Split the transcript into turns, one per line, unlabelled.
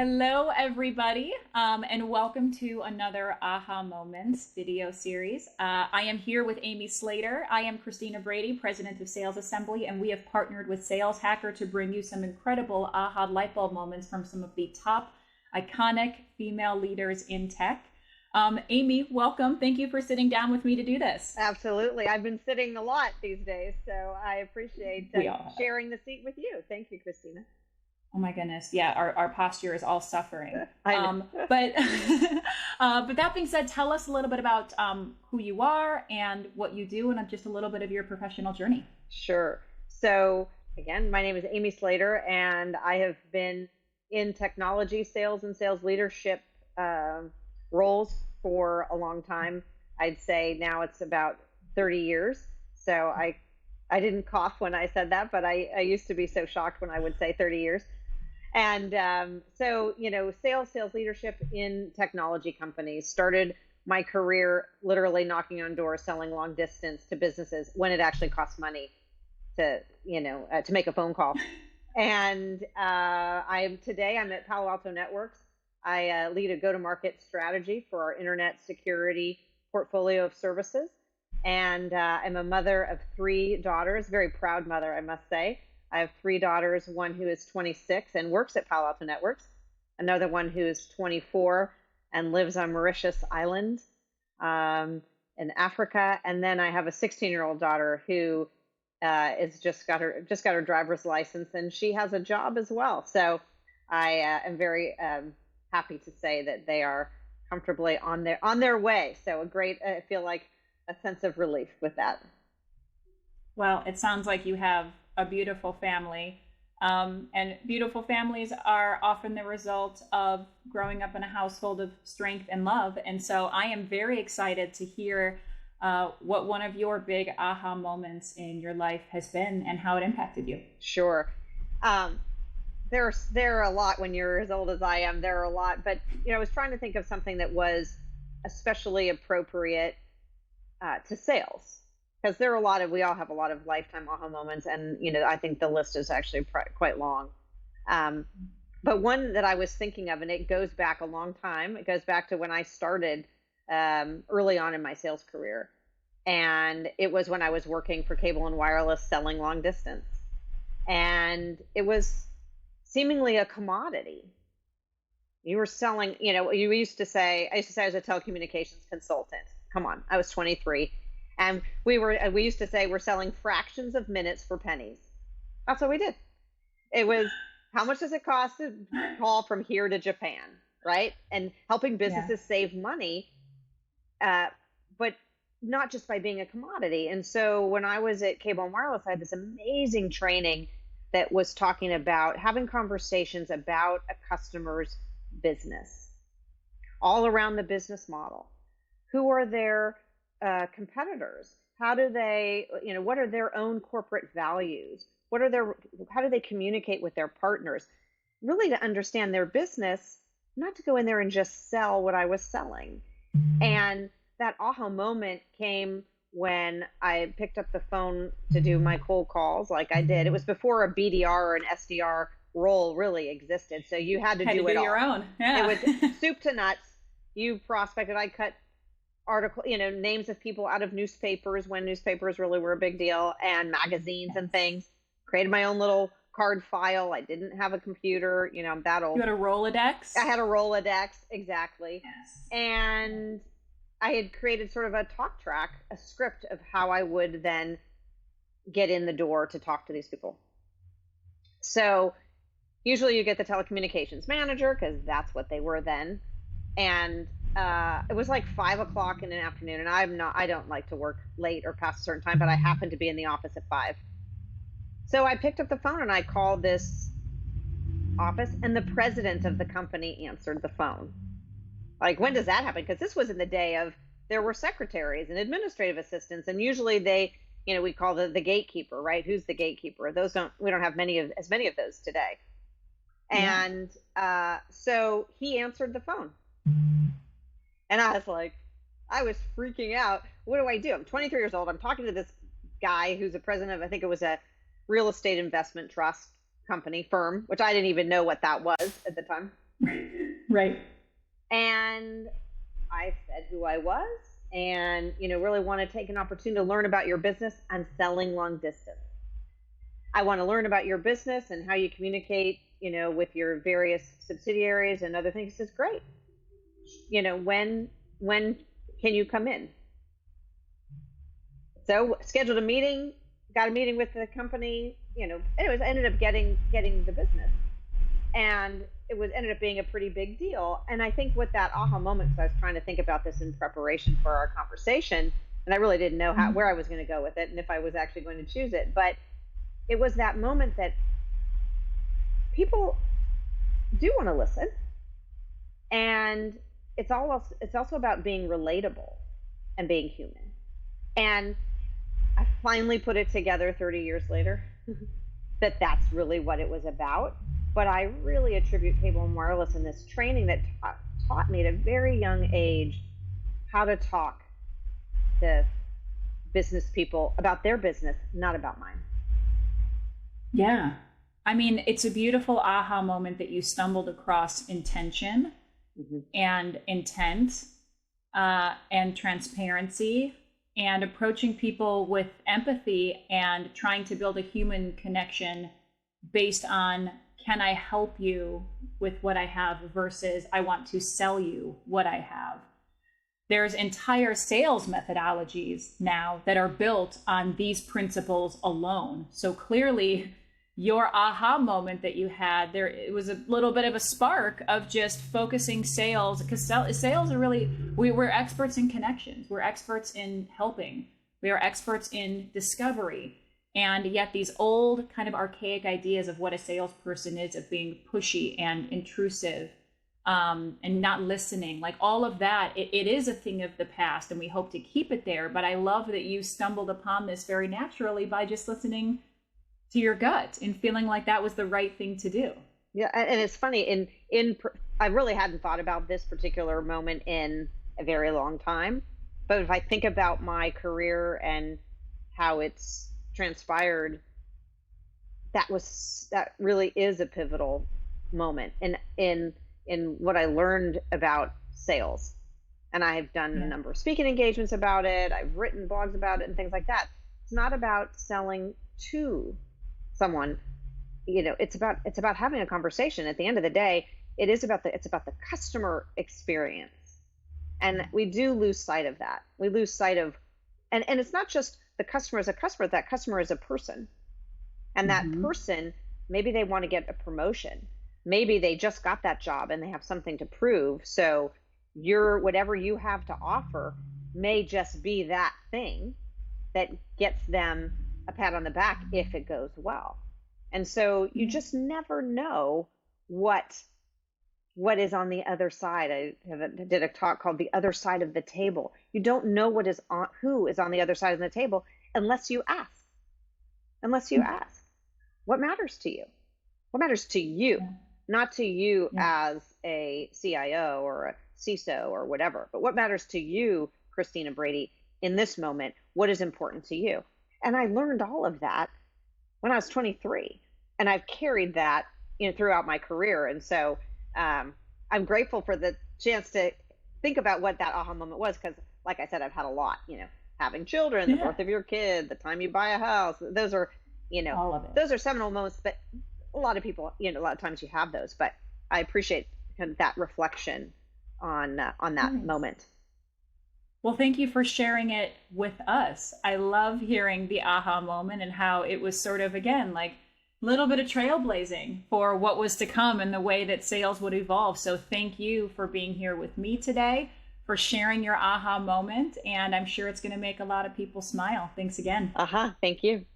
Hello, everybody, and welcome to another Aha Moments video series. I am here with Amy Slater. I am Christina, Brady, President of Sales Assembly, and we have partnered with Sales Hacker to bring you some incredible aha light bulb moments from some of the top iconic female leaders in tech. Amy, welcome. Thank you for sitting down with me to do this.
Absolutely. I've been sitting a lot these days, so I appreciate sharing the seat with you. Thank you, Christina.
Oh my goodness. Yeah, our posture is all suffering.
I know.
But that being said, tell us a little bit about who you are and what you do and just a little bit of your professional journey.
Sure. So again, my name is Amy Slater, and I have been in technology sales and sales leadership roles for a long time. I'd say now it's about 30 years. So I didn't cough when I said that, but I used to be so shocked when I would say 30 years. And so, sales leadership in technology companies, started my career literally knocking on doors, selling long distance to businesses when it actually costs money to make a phone call. And today I'm at Palo Alto Networks. I lead a go-to-market strategy for our internet security portfolio of services. And I'm a mother of 3 daughters, very proud mother, I must say. I have 3 daughters, one who is 26 and works at Palo Alto Networks, another one who is 24 and lives on Mauritius Island in Africa. And then I have a 16-year-old daughter who is just got her driver's license, and she has a job as well. So I am very happy to say that they are comfortably on their way. So I feel like a sense of relief with that.
Well, it sounds like you have a beautiful family, and beautiful families are often the result of growing up in a household of strength and love. And so I am very excited to hear what one of your big aha moments in your life has been and how it impacted you.
Sure. There are a lot. When you're as old as I am, there are a lot, but I was trying to think of something that was especially appropriate to sales, because we all have a lot of lifetime aha moments, and I think the list is actually quite long. But one that I was thinking of, and it goes back a long time. It goes back to when I started early on in my sales career, and it was when I was working for Cable and Wireless, selling long distance, and it was seemingly a commodity. You were selling, I used to say I was a telecommunications consultant. Come on, I was 23. And we used to say we're selling fractions of minutes for pennies. That's what we did. It was, how much does it cost to call from here to Japan, right? And helping businesses save money, but not just by being a commodity. And so when I was at Cable and Wireless, I had this amazing training that was talking about having conversations about a customer's business, all around the business model. Who are their competitors? How do they, what are their own corporate values? How do they communicate with their partners? Really to understand their business, not to go in there and just sell what I was selling. And that aha moment came when I picked up the phone to do my cold calls like I did. It was before a BDR or an SDR role really existed. So you had to do it all.
Your own. Yeah.
It was soup to nuts. You prospected. I cut names of people out of newspapers when newspapers really were a big deal, and magazines and things. Created my own little card file. I didn't have a computer. I'm that old.
You had a Rolodex?
I had a Rolodex, exactly.
Yes.
And I had created sort of a talk track, a script of how I would then get in the door to talk to these people. So usually you get the telecommunications manager, because that's what they were then. And it was like 5 o'clock in the afternoon, and I don't like to work late or past a certain time, but I happened to be in the office at 5. So I picked up the phone and I called this office, and the president of the company answered the phone. Like, when does that happen? Because this was in the day of, there were secretaries and administrative assistants, and usually they, we call the gatekeeper, right? Who's the gatekeeper? We don't have as many of those today. Yeah. And so he answered the phone. And I was freaking out. What do I do? I'm 23 years old. I'm talking to this guy who's the president of, I think it was a real estate investment trust firm, which I didn't even know what that was at the time.
Right.
And I said who I was and, really want to take an opportunity to learn about your business. I'm selling long distance. I want to learn about your business and how you communicate, with your various subsidiaries and other things. He says, great. When can you come in? So scheduled a meeting, got a meeting with the company, anyways, I ended up getting the business. And it ended up being a pretty big deal. And I think what that aha moment, because I was trying to think about this in preparation for our conversation, and I really didn't know where I was going to go with it and if I was actually going to choose it. But it was that moment that people do want to listen. And it's also about being relatable and being human. And I finally put it together 30 years later that that's really what it was about. But I really attribute cable and wireless and this training that taught me at a very young age how to talk to business people about their business, not about mine.
Yeah. I mean, it's a beautiful aha moment that you stumbled across intention and intent and transparency and approaching people with empathy and trying to build a human connection based on, can I help you with what I have versus I want to sell you what I have. There's entire sales methodologies now that are built on these principles alone. So clearly your aha moment that you had there, it was a little bit of a spark of just focusing sales, because sales are really, we're experts in connections. We're experts in helping. We are experts in discovery. And yet these old kind of archaic ideas of what a salesperson is, of being pushy and intrusive and not listening, like all of that, it is a thing of the past and we hope to keep it there. But I love that you stumbled upon this very naturally by just listening to your gut and feeling like that was the right thing to do.
Yeah, and it's funny, I really hadn't thought about this particular moment in a very long time. But if I think about my career and how it's transpired, that really is a pivotal moment in what I learned about sales. And I have done a number of speaking engagements about it. I've written blogs about it and things like that. It's not about selling to someone. It's about having a conversation. At the end of the day, it's about the customer experience. And we do lose sight of that. We lose sight of, and it's not just the customer is a customer, that customer is a person. And that person, maybe they want to get a promotion. Maybe they just got that job and they have something to prove. So whatever you have to offer may just be that thing that gets them a pat on the back if it goes well. And so you just never know what is on the other side. I did a talk called The Other Side of the Table. You don't know who is on the other side of the table unless you ask. What matters to you? What matters to you? Not to you as a CIO or a CISO or whatever, but what matters to you, Christina Brady, in this moment? What is important to you? And I learned all of that when I was 23, and I've carried that throughout my career. And so I'm grateful for the chance to think about what that aha moment was, because like I said, I've had a lot, having children, the birth of your kid, the time you buy a house. Those are,
all of it.
Those are seminal moments, but a lot of people, a lot of times you have those, but I appreciate kind of that reflection on that moment.
Well, thank you for sharing it with us. I love hearing the aha moment and how it was sort of, again, like a little bit of trailblazing for what was to come and the way that sales would evolve. So thank you for being here with me today, for sharing your aha moment. And I'm sure it's going to make a lot of people smile. Thanks again.
Thank you.